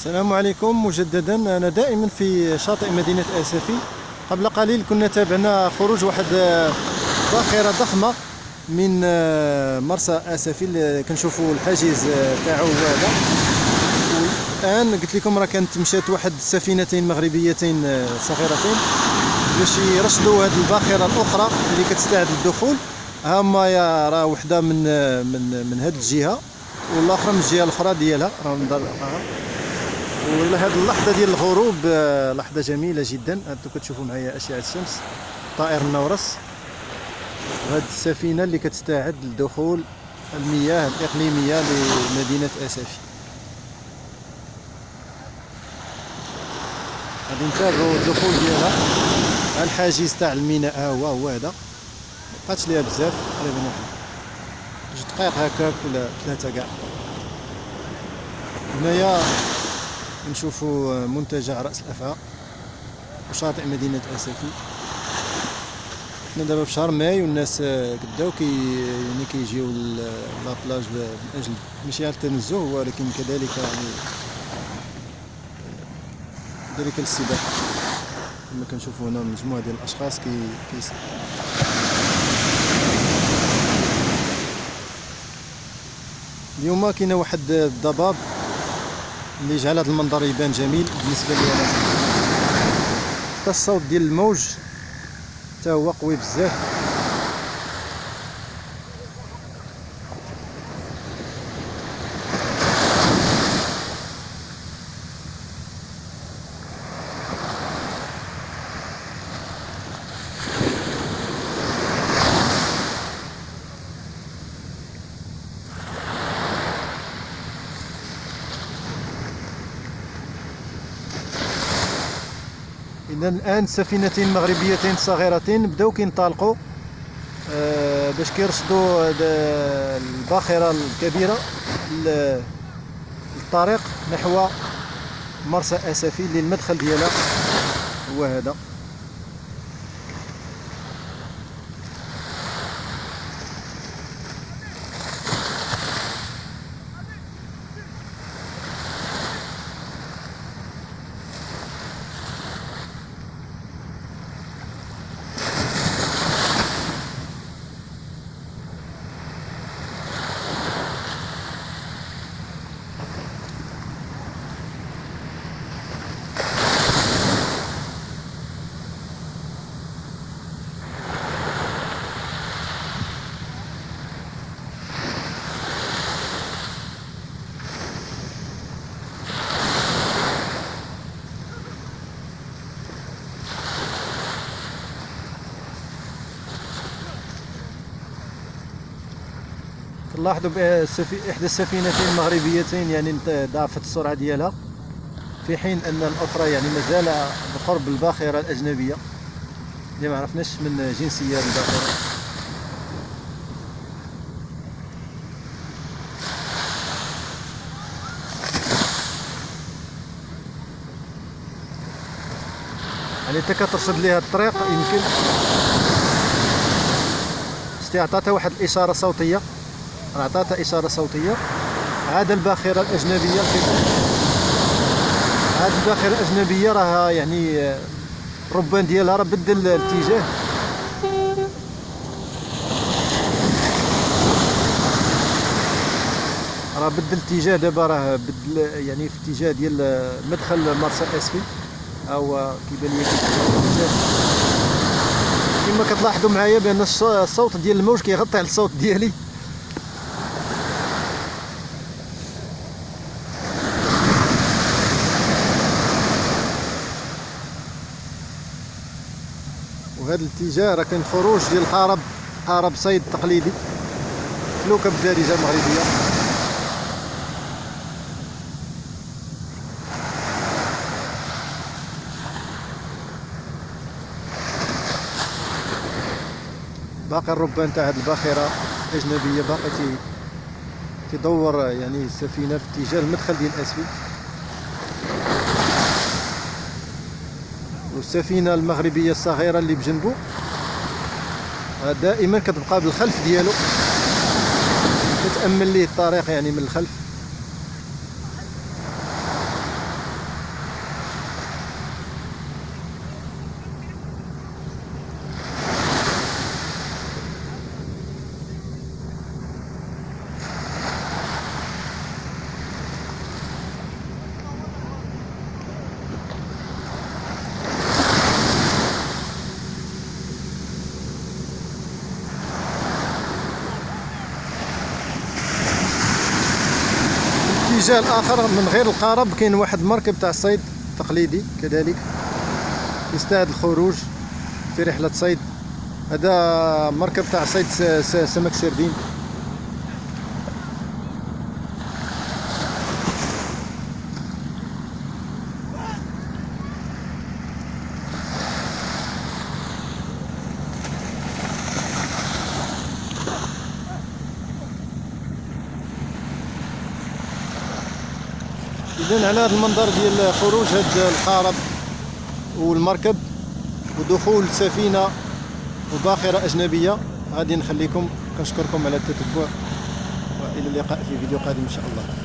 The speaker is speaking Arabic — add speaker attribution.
Speaker 1: السلام عليكم مجددا. أنا دائما في شاطئ مدينة آسفي. قبل قليل كنا تابعنا خروج واحد باخرة ضخمة من مرسى آسفي اللي كنشوفوا الحاجز تاعو هذا. والآن قلت لكم راه كانت مشات واحد السفينتين مغربيتين صغيرتين باش يرصدوا هذه الباخرة الأخرى اللي كتستعد للدخول. هما راه وحدة من هذه الجهة والاخرى من الجهة الأخرى ديالها. وهذه اللحظة ديال الغروب لحظة جميلة جدا. انتم كتشوفوا معايا أشعة الشمس، طائر النورس، وهذه السفينة اللي كتستعد لدخول المياه الإقليمية لمدينة آسفي. غادي نتابعوا الدخول ديالها. الحاجز تاع الميناء ها هو هذا، مبقاتش ليها بزاف، تقريبا واحد 2 دقائق هكاك ولا 3 كاع. هنايا نشوفوا منتجع رأس الأفعى وشاطئ مدينة آسفي. حنا دابا في شهر ماي والناس كداو كيجيو لابلاج من أجل ماشي على التنزه ولكن كذلك السباحة. كما كنشوفوا هنا مجموعة ديال الأشخاص اليوم كاينه واحد الضباب اللي جعل هذا المنظر يبان جميل بالنسبه لي انا. حتى الصوت ديال الموج حتى هو قوي بزاف. إذا الآن سفينتين مغربيتين صغيرتين بداو كينطلقوا باش كيرصدوا الباخرة الكبيرة الطريق نحو مرسى آسفي اللي المدخل ديالها هو هذا. نلاحظوا إحدى السفينتين المغربيتين يعني ضاعفت السرعة ديالها، في حين أن الأخرى يعني مازال بقرب الباخرة الأجنبية اللي ما عرفناش من جنسية الباخرة. يعني أنت كترصد ليها الطريق يمكن عطاتها واحد الإشارة صوتية، عطاتها إشارة صوتية. هذا الباخرة الأجنبية راها يعني الربان ديالها راه بدل الاتجاه. دابا راه بدل يعني في اتجاه ديال مدخل مرسى آسفي، او كيبان لي الاتجاه. كما كتلاحظوا معايا بان الصوت ديال الموج كيغطي على الصوت ديالي. وهذا الاتجاه راه كاين خروج ديال قارب صيد تقليدي، فلوكه بالدارجه المغربيه. باقي الربان تاع هذه الباخره الاجنبيه باقي تدور يعني السفينه في اتجاه المدخل ديال آسفي. والسفينه المغربيه الصغيره اللي بجنبه دائما كتبقى بالخلف ديالو، كتأمن ليه الطريق يعني من الخلف. الاتجاه الاخر من غير القارب كاين واحد المركب تاع الصيد تقليدي كذلك يستاهل الخروج في رحلة صيد. هذا مركب تاع صيد سمك سردين. إذن على هذا المنظر ديال خروج هاد القارب والمركب ودخول سفينة وباخرة أجنبية غادي نخليكم. كنشكركم على التتبع وإلى اللقاء في فيديو قادم إن شاء الله.